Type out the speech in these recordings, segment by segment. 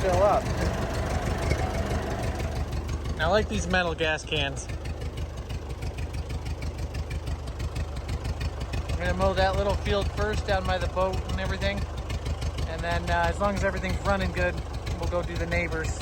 fill up. I like these metal gas cans. I'm gonna mow that little field first down by the boat and everything. And then as long as everything's running good, we'll go do the neighbors.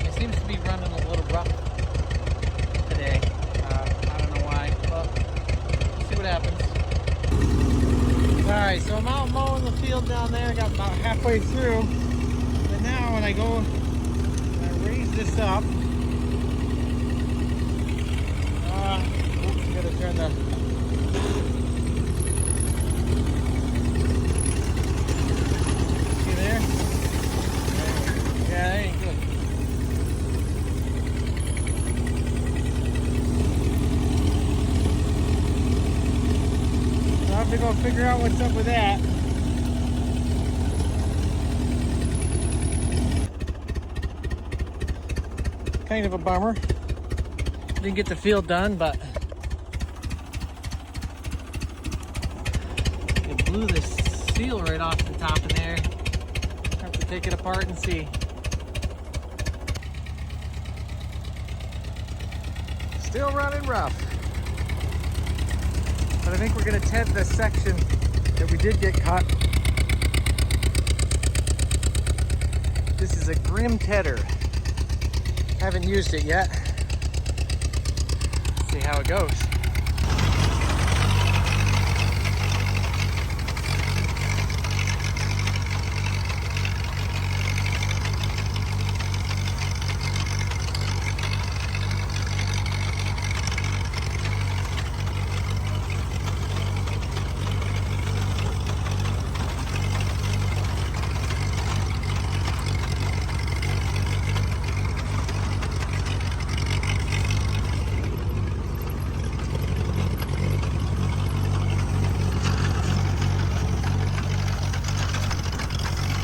It seems to be running a little rough today. I don't know why, but we'll see what happens. Alright, so I'm out mowing the field down there. I got about halfway through. But now when I go and raise this up, oops, gotta turn the there? Yeah, that ain't good. So I'll have to go figure out what's up with that. Kind of a bummer. Didn't get the field done, but it blew the seal right off the top in there. Have to take it apart and see. Still running rough. But I think we're gonna tent this section that we did get cut. This is a Grimm Tedder. Haven't used it yet. See how it goes.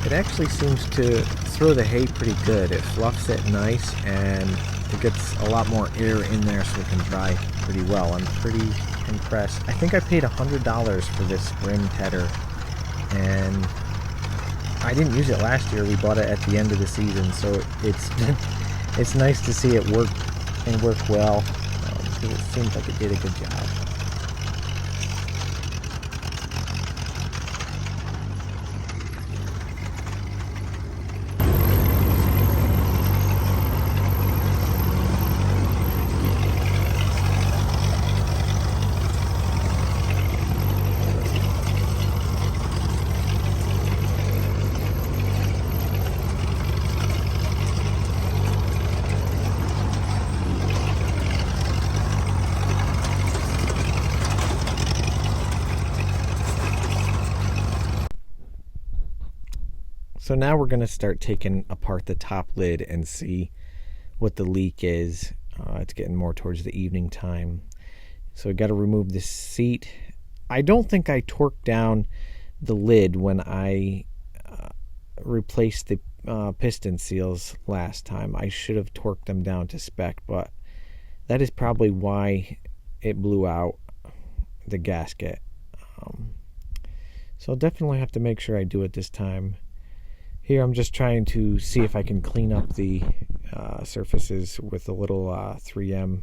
It actually seems to throw the hay pretty good. It fluffs it nice and it gets a lot more air in there so it can dry pretty well. I'm pretty impressed. I think I paid $100 for this Grimm Tedder and I didn't use it last year. We bought it at the end of the season, so it's nice to see it work and work well because it seems like it did a good job. So now we're going to start taking apart the top lid and see what the leak is. It's getting more towards the evening time. So I got to remove this seat. I don't think I torqued down the lid when I replaced the piston seals last time. I should have torqued them down to spec, but that is probably why it blew out the gasket. So I'll definitely have to make sure I do it this time. Here I'm just trying to see if I can clean up the surfaces with a little 3M,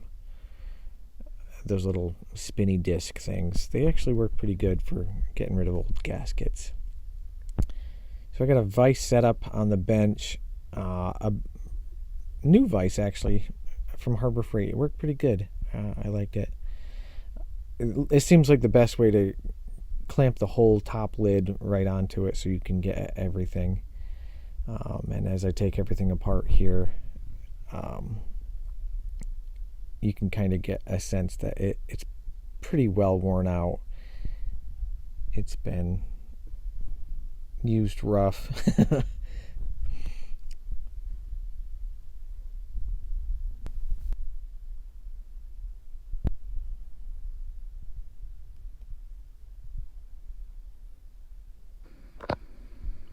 those little spinny disc things. They actually work pretty good for getting rid of old gaskets. So I got a vise set up on the bench, a new vise actually from Harbor Freight. It worked pretty good. I liked it. It seems like the best way to clamp the whole top lid right onto it so you can get everything. And as I take everything apart here, you can kind of get a sense that it's pretty well worn out. It's been used rough.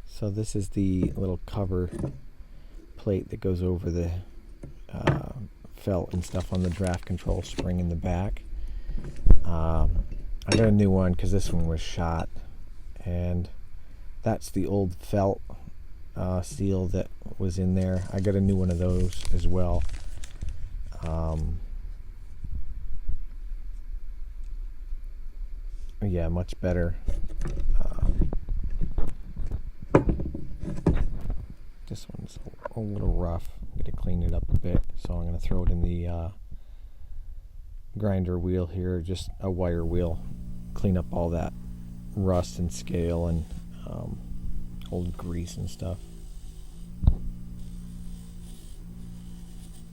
So this is the little cover plate that goes over the felt and stuff on the draft control spring in the back. I got a new one because this one was shot, and that's the old felt seal that was in there. I got a new one of those as well. Yeah, much better. This one's a little rough. I'm going to clean it up a bit, so I'm going to throw it in the grinder wheel here, just a wire wheel. Clean up all that rust and scale and old grease and stuff.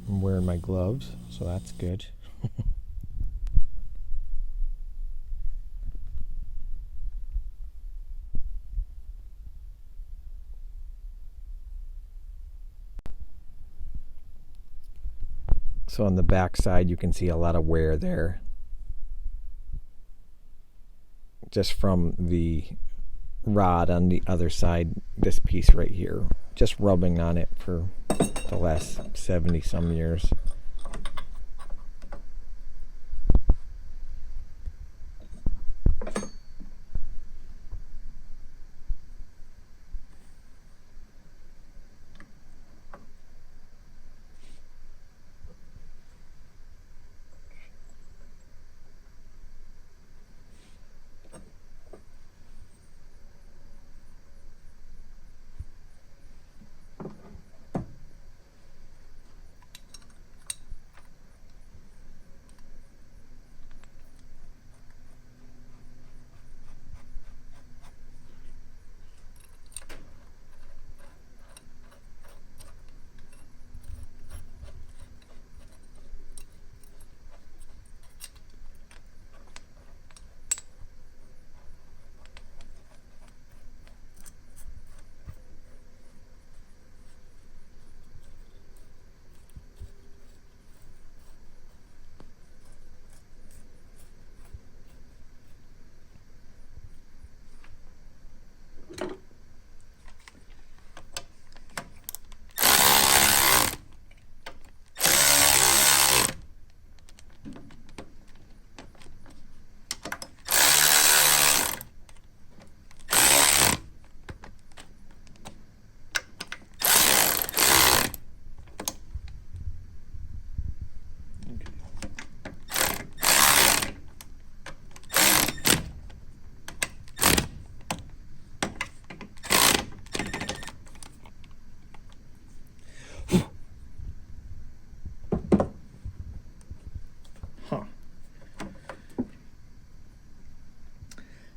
I'm wearing my gloves, so that's good. So on the back side you can see a lot of wear there, just from the rod on the other side, this piece right here, just rubbing on it for the last 70 some years.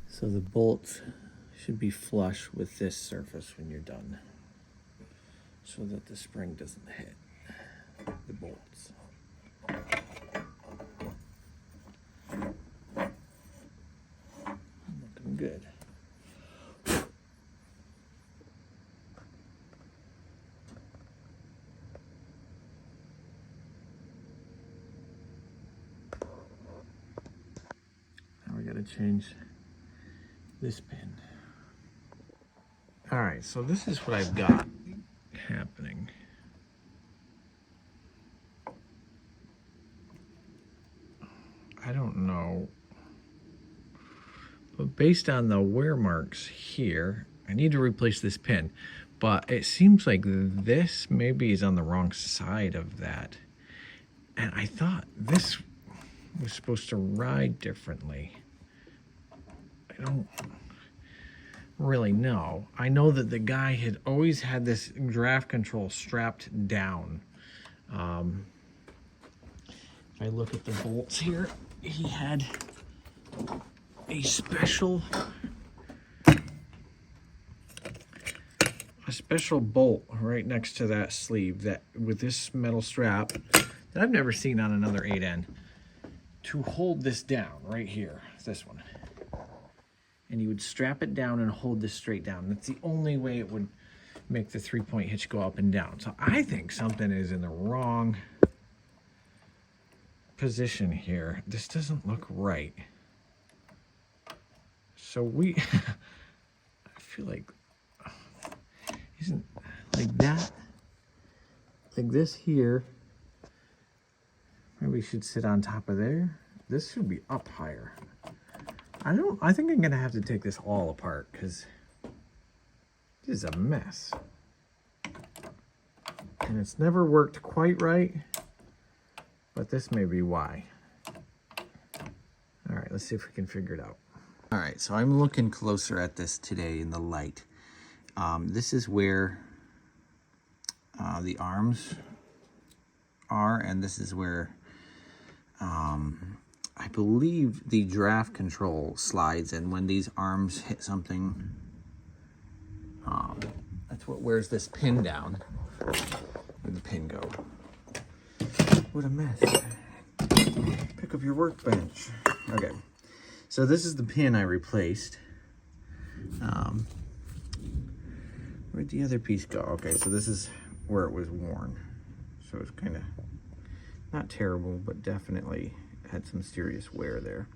So the bolt should be flush with this surface when you're done, so that the spring doesn't hit the bolts. Looking good. Now we gotta change this pin. All right, so this is what I've got happening. I don't know, but based on the wear marks here, I need to replace this pin, but it seems like this maybe is on the wrong side of that. And I thought this was supposed to ride differently. I don't really know. I know that the guy had always had this draft control strapped down. If I look at the bolts here, he had a special bolt right next to that sleeve that with this metal strap that I've never seen on another 8N to hold this down right here, this one. And you would strap it down and hold this straight down. That's the only way it would make the 3-point hitch go up and down. So I think something is in the wrong position here. This doesn't look right. So I feel like, isn't like that, like this here, maybe we should sit on top of there. This should be up higher. I think I'm gonna have to take this all apart because this is a mess. And it's never worked quite right, but this may be why. All right, let's see if we can figure it out. All right, so I'm looking closer at this today in the light. This is where the arms are, and this is where I believe the draft control slides, and when these arms hit something, that's what wears this pin down. Where'd the pin go? What a mess. Pick up your workbench. Okay, so this is the pin I replaced. Where'd the other piece go? Okay, so this is where it was worn. So it's kind of not terrible, but definitely had some serious wear there.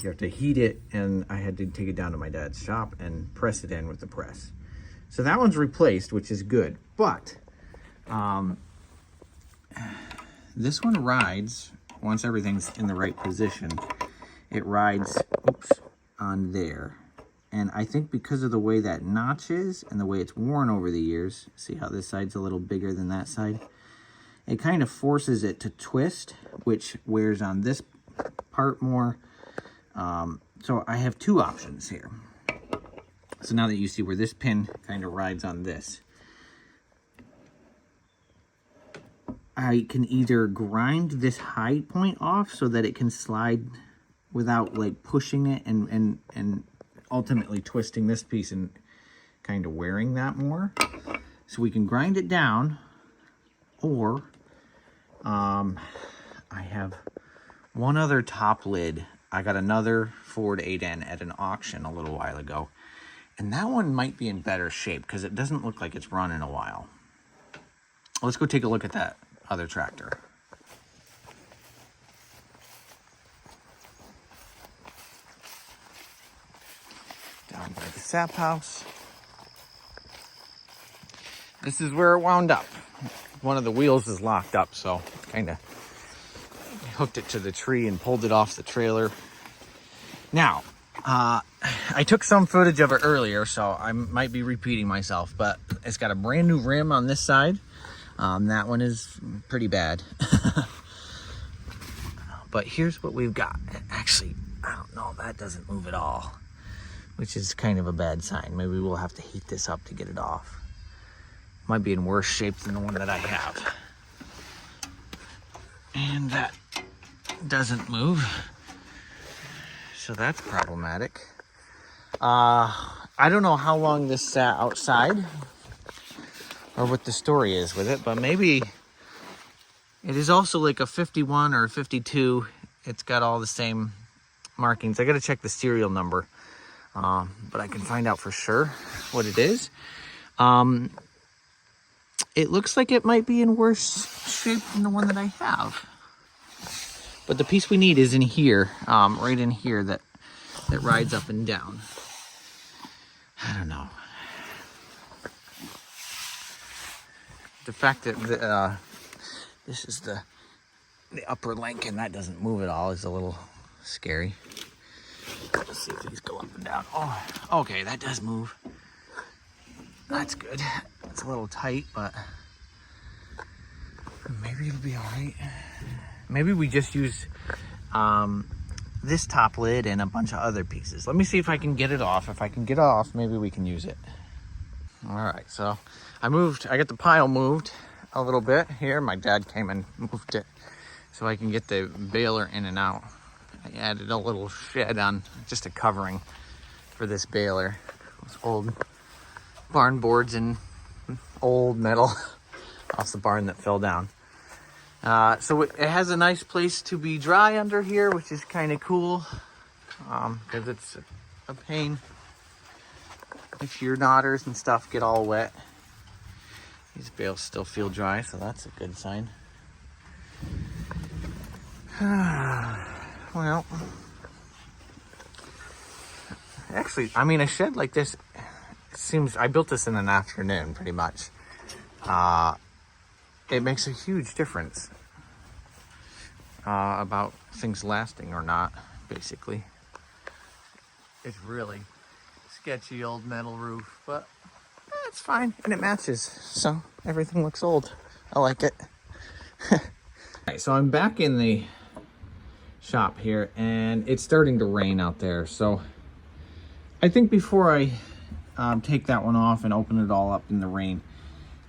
You have to heat it, and I had to take it down to my dad's shop and press it in with the press. So that one's replaced, which is good. But this one rides, once everything's in the right position, it rides, oops, on there. And I think because of the way that notch is and the way it's worn over the years, see how this side's a little bigger than that side? It kind of forces it to twist, which wears on this part more. So I have two options here. So now that you see where this pin kind of rides on this, I can either grind this high point off so that it can slide without like pushing it and ultimately twisting this piece and kind of wearing that more. So we can grind it down, or I have one other top lid. I got another Ford 8N at an auction a little while ago, and that one might be in better shape because it doesn't look like it's run in a while. Let's go take a look at that other tractor. Down by the sap house. This is where it wound up. One of the wheels is locked up, so kind of hooked it to the tree and pulled it off the trailer. Now, I took some footage of it earlier, so I might be repeating myself, but it's got a brand new rim on this side. That one is pretty bad. But here's what we've got. Actually, I don't know, that doesn't move at all, which is kind of a bad sign. Maybe we'll have to heat this up to get it off. Might be in worse shape than the one that I have. And that doesn't move, so that's problematic. I don't know how long this sat outside or what the story is with it, but maybe it is also like a 51 or a 52. It's got all the same markings. I gotta check the serial number, but I can find out for sure what it is. It looks like it might be in worse shape than the one that I have. But the piece we need is in here, right in here, that rides up and down. I don't know. The fact that this is the upper link and that doesn't move at all is a little scary. Let's see if these go up and down. Oh, okay, that does move. That's good. It's a little tight, but maybe it'll be all right. Maybe we just use this top lid and a bunch of other pieces. Let me see if I can get it off. If I can get it off, maybe we can use it. All right, so I got the pile moved a little bit here. My dad came and moved it so I can get the baler in and out. I added a little shed on, just a covering for this baler. Those old barn boards and old metal off the barn that fell down. So it has a nice place to be dry under here, which is kind of cool, because it's a pain if your knotters and stuff get all wet. These bales still feel dry, so that's a good sign. Well, actually, I mean, a shed like this I built this in an afternoon pretty much. It makes a huge difference about things lasting or not, basically. It's really sketchy old metal roof, but it's fine, and it matches, so everything looks old. I like it. Alright, so I'm back in the shop here, and it's starting to rain out there. So I think before I take that one off and open it all up in the rain,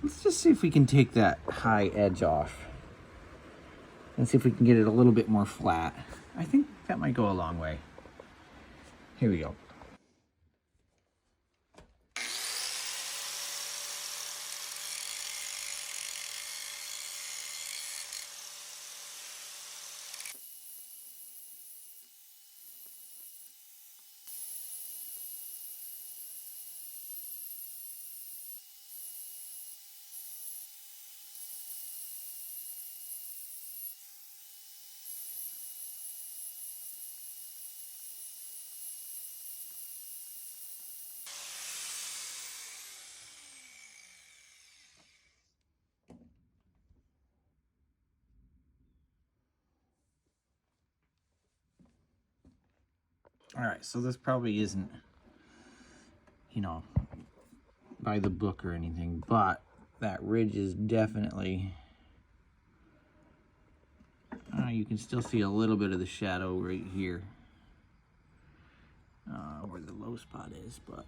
let's just see if we can take that high edge off and see if we can get it a little bit more flat. I think that might go a long way. Here we go. All right, so this probably isn't, you know, by the book or anything, but that ridge is definitely, you can still see a little bit of the shadow right here, where the low spot is, but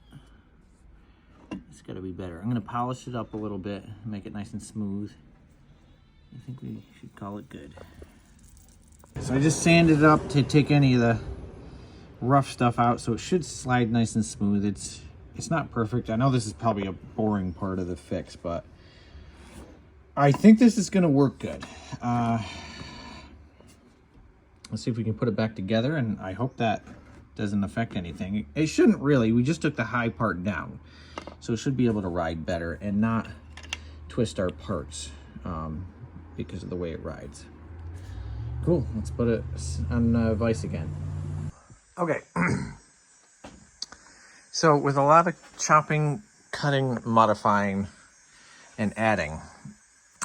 it's got to be better. I'm going to polish it up a little bit, make it nice and smooth. I think we should call it good. So I just sanded it up to take any of the rough stuff out, so it should slide nice and smooth. It's not perfect. I know this is probably a boring part of the fix, but I think this is going to work good. Let's see if we can put it back together, and I hope that doesn't affect anything. It shouldn't really. We just took the high part down, so it should be able to ride better and not twist our parts because of the way it rides. Cool. Let's put it on vise again. Okay. So with a lot of chopping, cutting, modifying, and adding,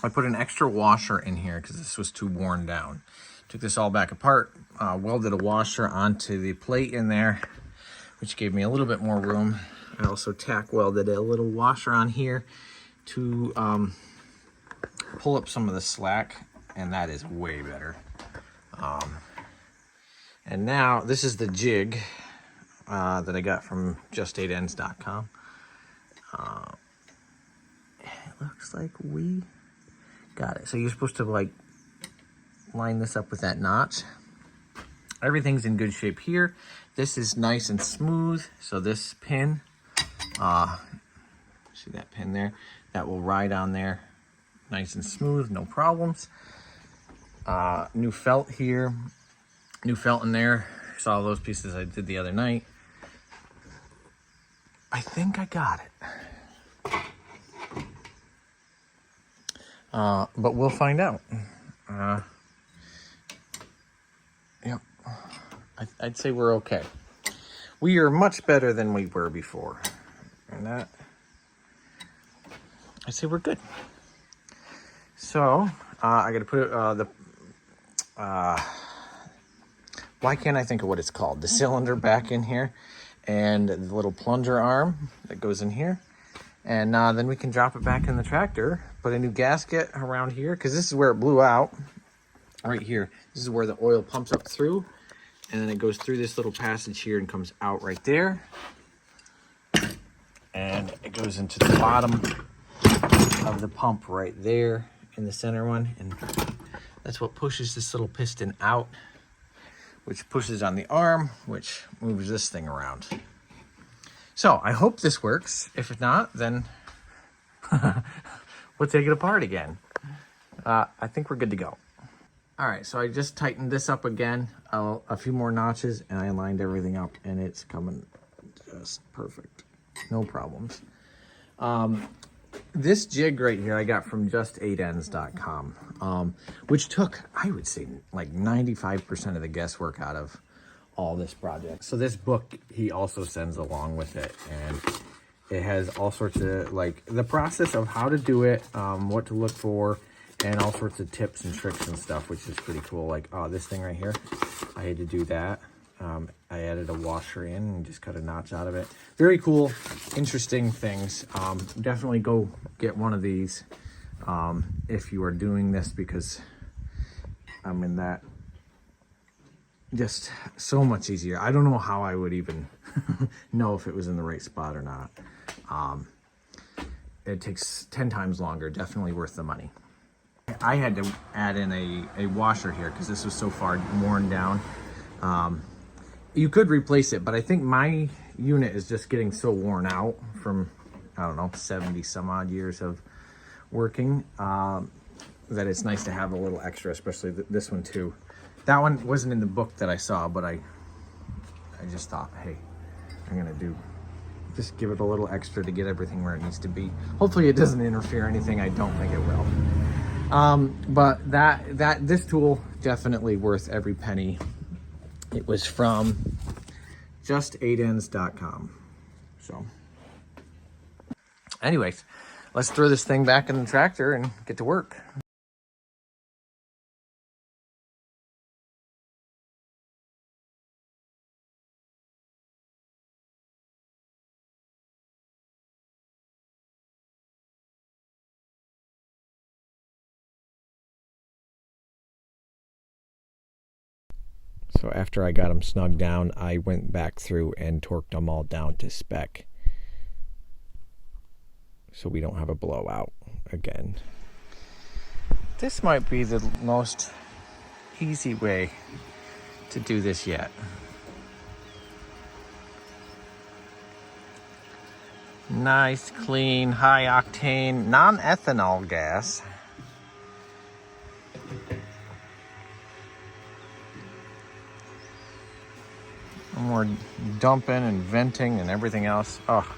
I put an extra washer in here because this was too worn down. Took this all back apart, welded a washer onto the plate in there, which gave me a little bit more room. I also tack welded a little washer on here to pull up some of the slack, and that is way better. And now this is the jig that I got from just8ends.com. It looks like we got it. So you're supposed to like line this up with that notch. Everything's in good shape here. This is nice and smooth. So this pin, see that pin there? That will ride on there nice and smooth, no problems. New felt here, new felt in there. Saw those pieces I did the other night. I think I got it. But we'll find out. Yep. I'd say we're okay. We are much better than we were before. And that, I'd say we're good. So, I gotta put why can't I think of what it's called? The cylinder back in here, and the little plunger arm that goes in here. And then we can drop it back in the tractor, put a new gasket around here, because this is where it blew out, right here. This is where the oil pumps up through, and then it goes through this little passage here and comes out right there. And it goes into the bottom of the pump right there in the center one. And that's what pushes this little piston out, which pushes on the arm, which moves this thing around. So I hope this works. If not, then we'll take it apart again. I think we're good to go. All right, so I just tightened this up again, a few more notches, and I lined everything up, and it's coming just perfect. No problems. This jig right here I got from just8ends.com, which took, I would say, like 95% of the guesswork out of all this project. So this book he also sends along with it, and it has all sorts of, like, the process of how to do it, what to look for, and all sorts of tips and tricks and stuff, which is pretty cool. Like, this thing right here, I had to do that. I added a washer in and just cut a notch out of it. Very cool, interesting things. Definitely go get one of these. if you are doing this, because I'm in that, just so much easier. I don't know how I would even know if it was in the right spot or not. It takes 10 times longer, definitely worth the money. I had to add in a washer here because this was so far worn down. You could replace it, but I think my unit is just getting so worn out from, I don't know, 70 some odd years of working, that it's nice to have a little extra, especially this one too. That one wasn't in the book that I saw, but I just thought, hey, I'm gonna just give it a little extra to get everything where it needs to be. Hopefully it doesn't interfere anything. I don't think it will. But this tool, definitely worth every penny. It was from just8ends.com. So anyways, let's throw this thing back in the tractor and get to work. So after I got them snugged down, I went back through and torqued them all down to spec, so we don't have a blowout again. This might be the most easy way to do this yet. Nice, clean, high octane, non-ethanol gas. And we're dumping and venting and everything else. Oh,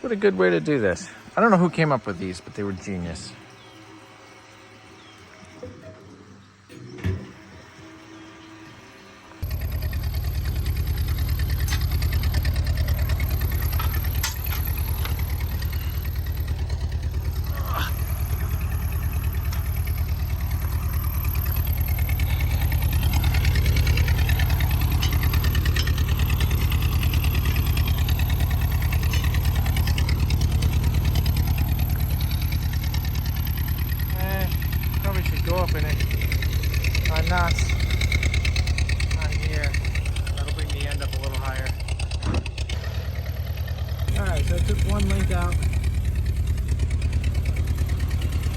what a good way to do this. I don't know who came up with these, but they were genius. Go up in it. Knots on here. That'll bring the end up a little higher. Alright, so I took one link out.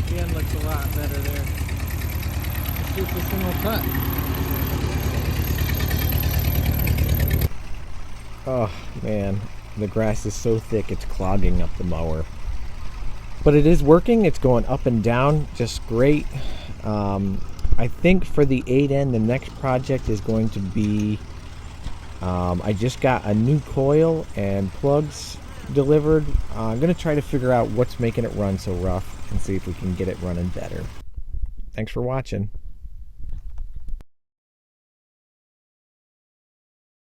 The end looks a lot better there. Let's see if this thing will cut. Oh man, the grass is so thick it's clogging up the mower. But it is working. It's going up and down just great. I think for the 8N, the next project is going to be, I just got a new coil and plugs delivered. I'm going to try to figure out what's making it run so rough and see if we can get it running better. Thanks for watching.